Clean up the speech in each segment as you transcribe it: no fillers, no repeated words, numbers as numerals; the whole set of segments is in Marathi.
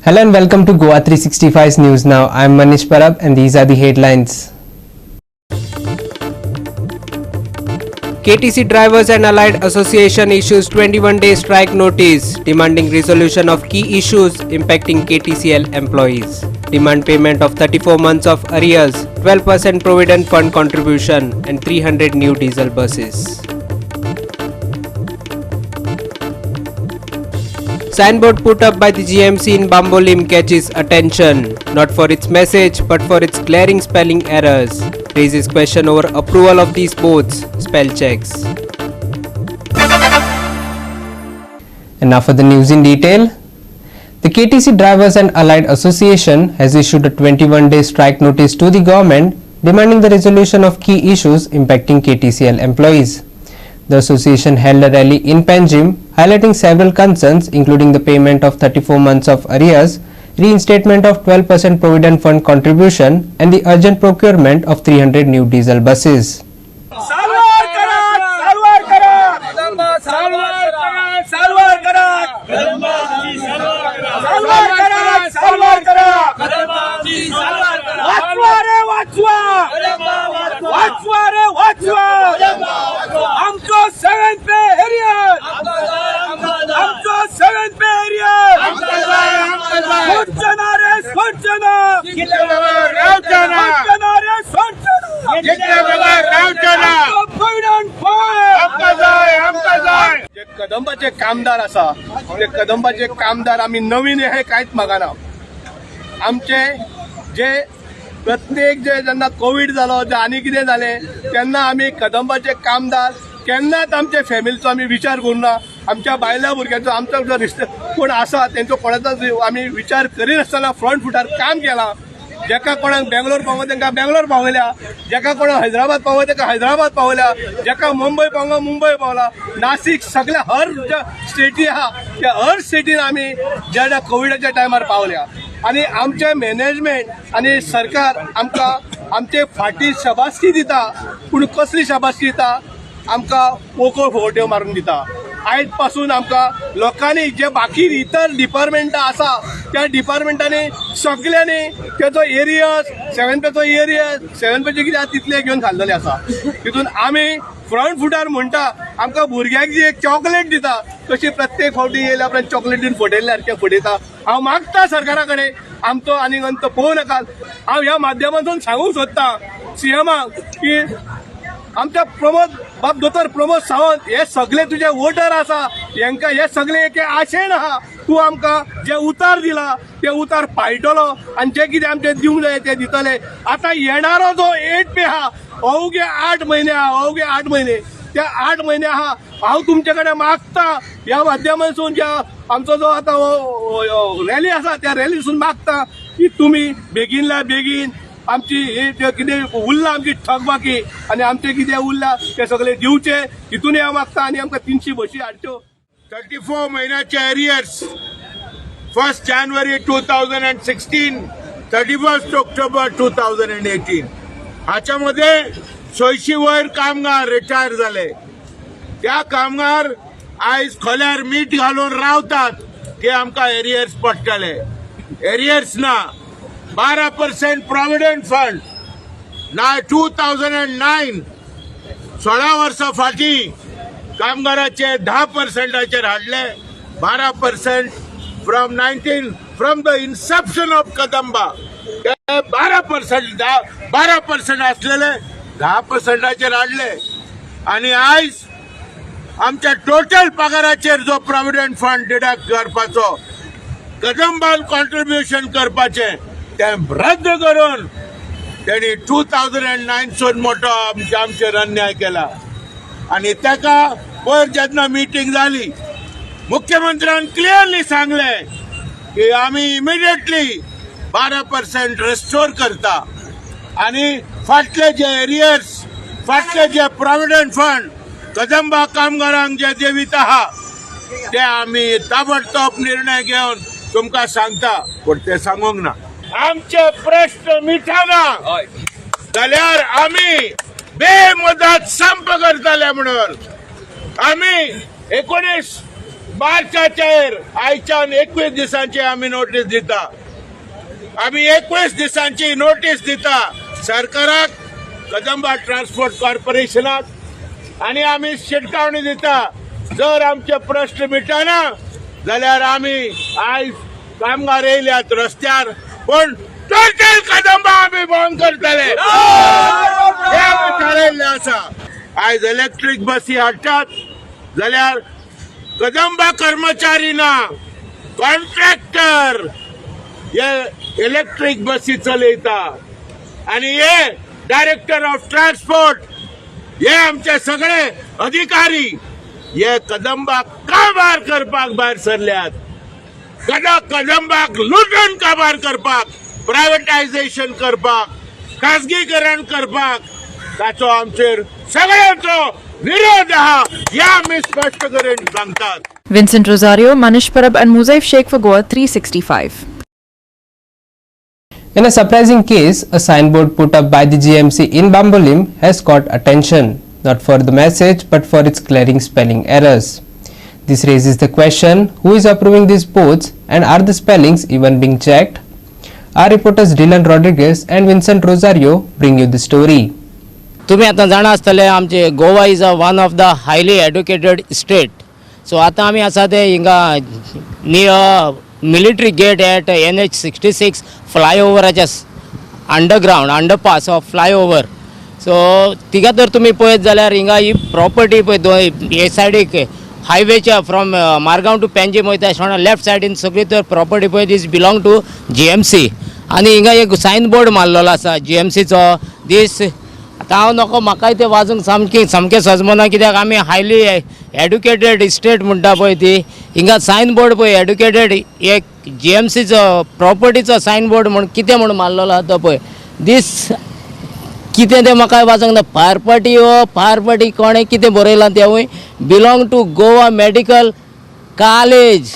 Hello and welcome to Goa 365's News Now. I am Manish Parab and these are the headlines. KTC Drivers and Allied Association issues 21-day strike notice demanding resolution of key issues impacting KTCL employees. Demand payment of 34 months of arrears, 12% provident fund contribution and 300 new diesel buses. Signboard put up by the GMC in Bambolim catches attention, not for its message but for its glaring spelling errors. Raises question over approval of these boards' spell checks. And now for the news in detail. The KTC Drivers and Allied Association has issued a 21-day strike notice to the government demanding the resolution of key issues impacting KTCL employees. The association held a rally in Panjim highlighting several concerns including the payment of 34 months of arrears, reinstatement of 12% provident fund contribution and the urgent procurement of 300 new diesel buses. कदंबाचे कामदार आसा ते कदंबाचे कामदार आम्ही नवीन हे कांयच मागना. आमचे जे प्रत्येक जेन्ना कोविड जालो जे आनी कितें जालें तेन्ना आमी कदंबाचे कामदार केन्नाच आमचे फॅमिलीचो आमी विचार करूना. आमच्या बायलां भुरग्यांचो आमचो जो रिश्तो कोण आसा तेंचो कोणाचो आमी विचार करिनासतना फ्रंट फुटार काम केलां. जेका कोणाक बेंगलोर पावो तांकां बेंगलोर पावयल्या, जेका कोणाक हैदराबाद पावो तांकां हैदराबाद पावयल्या, जेका मुंबय पावो मुंबय पावला, नाशिक सगळ्या हर स्टेटी आहा त्या हर स्टेटीन आमी ज्या कोविडाच्या टायमार पावल्या. आनी आमचे मॅनेजमेंट आनी सरकार आमकां आमचे फाटी शाबासकी दिता, पूण कसली शाबासकी दिता आमकां पोको फोट्यो मारून दिता. आयज पासून आमकां लोकांनी जे बाकी इतर डिपार्टमेंटां आसा त्या डिपार्टमेंटांनी सगळ्यांनी तेचो एरियस 7 पेचो एरियस 7 पेचे कितें आसा तितले घेवन खाल्लेले आसा. तितून आमी फ्रंट फुटार म्हणटा आमकां भुरग्यांक जी एक चॉकलेट दिता तशी प्रत्येक फावटी येयल्या उपरांत चॉकलेट दिवन फटयल्ले सारकें फटयता. हांव मागता सरकारा कडेन आमचो आनीक अंत पळोवं नाकात. हांव ह्या माध्यमांतून सांगूंक सोदतां सीएमाक की आमच्या बाप दोतोर प्रमोद सावंत हे सगळे तुझे वोटर आसा हेंकां हे सगळे एके आशेन आहा तूं आमकां जे उतार दिला ते उतार पाळटलो आनी जे कितें आमचे दिवंक जाय ते दितले. आतां येणारो जो 8 पे आहा अवघे 8 म्हयने आहा, अवघे 8 म्हयने त्या 8 म्हयने आहा. हांव तुमचे कडेन मागता ह्या माध्यमांतसून ज्या आमचो जो आतां रॅली आसा त्या रॅलीसून मागता की तुमी बेगिनल्या बेगीन आमची हे कितें उरला आमची थकबाकी आनी आमचे कितें उरला ते सगळे दिवचे हितून हांव मागता. आनी आमकां 300 बशी हाडच्यो. 34 महिन्याचे एरियर्स 1 जानेवारी 2016 31 ऑक्टोबर 2018 हाच्यामध्ये 600 वयर कामगार रिटायर झाले. त्या कामगार आयज खोल्यार मीठ घालून रावतात की आमकां एरियर्स पडटले. एरियर्स ना. 12% प्रॉव्हिडंट फंड ना. 2009 16 वर्सां फाटीं कामगाराचे 10% हाडले. 12% from the Inception of Kadamba 12% असलेले 10% हाडले. आणि आयज आमच्या टोटल पगाराचेर जो प्रॉव्हिडंट फंड डिडक्ट करपाचो कदंबान कॉन्ट्रिब्युशन करपाचे ते रद्द करून त्यांनी 2009 सून मोठो आमचेर अन्याय केला. आणि ताका पयर जेन्ना मिटींग जाली मुख्यमंत्र्यान क्लियरली सांगले की आम्ही इमिडिएटली 12% रेस्टोर करता आणि फाटले जे एरियर्स फाटले जे प्रॉव्हिडंट फंड कदंबा कामगारांक जे देवीत आहा ते आम्ही ताबडतोब निर्णय घेवन तुमकां सांगता. पण ते सांगूंक ना. आमचे प्रश्न मिटाना जाल्यार आम्ही बेमुदत संप करतले म्हणून आम्ही 19 मार्चाचेर आयच्यान 21 दिसांची आमी नोटीस दिता. आमी 21 दिसांची नोटीस दिता सरकाराक, कदंबा ट्रान्सपोर्ट कॉर्पोरेशनाक, आणि आमी शिटकावणी दिता जर आमचे प्रश्न मिटना जाल्यार आमी आयज कामगार येयल्यात रस्त्यार, पण टोटल कदंबा आमी बंद करतले हे आमी थारायल्लें आसा. आयज इलेक्ट्रीक बसी हाडटात जाल्यार कदंबा कर्मचारी ना, कॉन्ट्रॅक्टर हे इलेक्ट्रीक बसी चलयता, आणि हे डायरेक्टर ऑफ ट्रान्सपोर्ट हे आमचे सगळे अधिकारी हे कदंबाक काबार करपाक भायर सरल्यात. कदंबाक लुटून काबार करपाक, प्रायव्हेटायझेशन करपाक, खासगीकरण करपाक ताचो आमचेर सगळ्यांचो विरोध आहा हे आमी स्पश्ट करून सांगतात. Vincent Rosario, Manish Parab and Muzaif Sheikh for Goa 365. In a surprising case, a signboard put up by the GMC in Bambolim has caught attention, not for the message but for its glaring spelling errors. This raises the question, who is approving these boards and are the spellings even being checked? Our reporters Dylan Rodriguez and Vincent Rosario bring you the story. तुम्ही आता जाणा आसतले आमचे Goa is one of the highly educated state. So आता आमी आसा ते हिंगा near military gate at NH66 फ्लायओवराच्या underground underpass of flyover. So तिका तर तुमी पळयत जाल्यार हिंगा ही प्रॉपर्टी पळय हे सायडीक हायवेच्या फ्रॉम मारगांव टू पेंजीम वयता आसतना लेफ्ट सायडीन सगळी तर प्रॉपर्टी पळय दीस बिलोंग टू GMC. आनी हिंगा एक सायन बोर्ड मारलेलो आसा GMCचो. दीस आतां हांव नको म्हाकाय ते वाजूंक सामकें सजमना, कित्याक आमी हायली एड्युकेटेड स्टेट म्हणटा पळय ती. हिंगा सायन बोर्ड पळय एड्युकेटेड एक GMCचो प्रॉपर्टीचो सायन बोर्ड म्हण कितें म्हण मारलेलो आसा पळय दीस कितें तें म्हाका वाचूंक ना. फारपाटी कोणें कितें बरयलां तेवूय belong to Goa medical college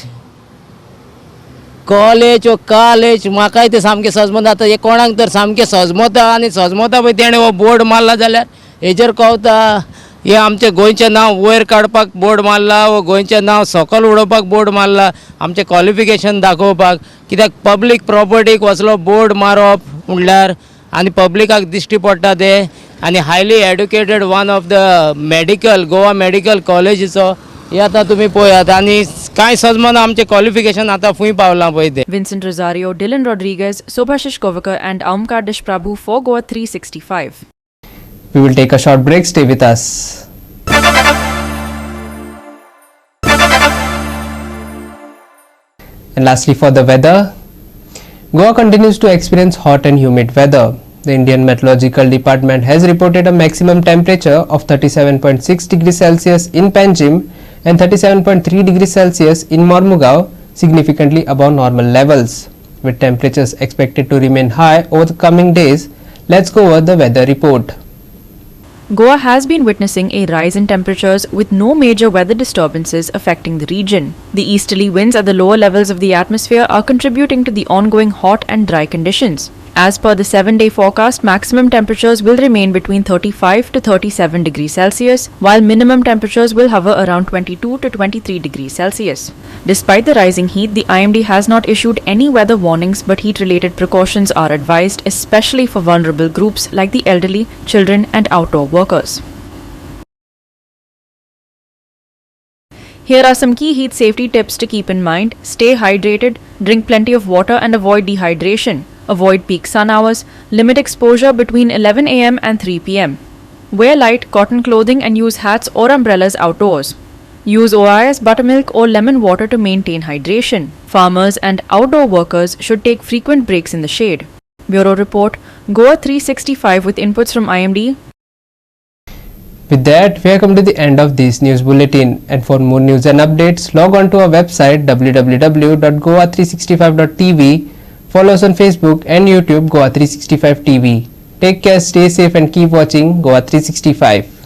म्हाकाय ते सामकें सजमता. आतां हे कोणाक तर सामकें सजमता आनी सजमता पळय तेणें हो बोर्ड मारला जाल्यार हेजेर कळटा हे आमचें गोंयचें नांव वयर काडपाक बोर्ड मारला, वो गोंयचें नांव सकयल उडोवपाक बोर्ड मारला, आमचें क्वॉलिफिकेशन दाखोवपाक. कित्याक पब्लीक प्रॉपर्टीक वचलो बोर्ड मारप म्हणल्यार आनी पब्लिकाक दिश्टी पडटा ते. आनी highly educated one of the medical Goa medical कॉलेजीचो हे आतां तुमी पळयात आनी कांय सजमना आमचें क्वॉलिफिकेशन आतां फूंय पावलां पळय तें. Vincent Rosario, Dylan Rodriguez, Sobhashish Kovakar and Aumkar Deshprabhu for Goa 365. We will take a short break. Stay with us. And lastly, for the weather, Goa continues to experience hot and humid weather. The Indian Meteorological Department has reported a maximum temperature of 37.6 degrees Celsius in Panjim and 37.3 degrees Celsius in Mormugao, significantly above normal levels. With temperatures expected to remain high over the coming days, let's go over the weather report. Goa has been witnessing a rise in temperatures with no major weather disturbances affecting the region. The easterly winds at the lower levels of the atmosphere are contributing to the ongoing hot and dry conditions. As per the 7-day forecast, maximum temperatures will remain between 35 to 37 degrees Celsius, while minimum temperatures will hover around 22 to 23 degrees Celsius. Despite the rising heat, the IMD has not issued any weather warnings, but heat-related precautions are advised, especially for vulnerable groups like the elderly, children and outdoor workers. Here are some key heat safety tips to keep in mind. Stay hydrated, drink plenty of water and avoid dehydration. Avoid peak sun hours. Limit exposure between 11 a.m. and 3 p.m. Wear light cotton clothing and use hats or umbrellas outdoors. Use ORS, buttermilk or lemon water to maintain hydration. Farmers and outdoor workers should take frequent breaks in the shade. Bureau Report, Goa 365 with inputs from IMD. With that, we have come to the end of this news bulletin, and for more news and updates, log on to our website www.goa365.tv. Follow us on Facebook and YouTube Goa 365 TV. Take care, stay safe and keep watching Goa 365.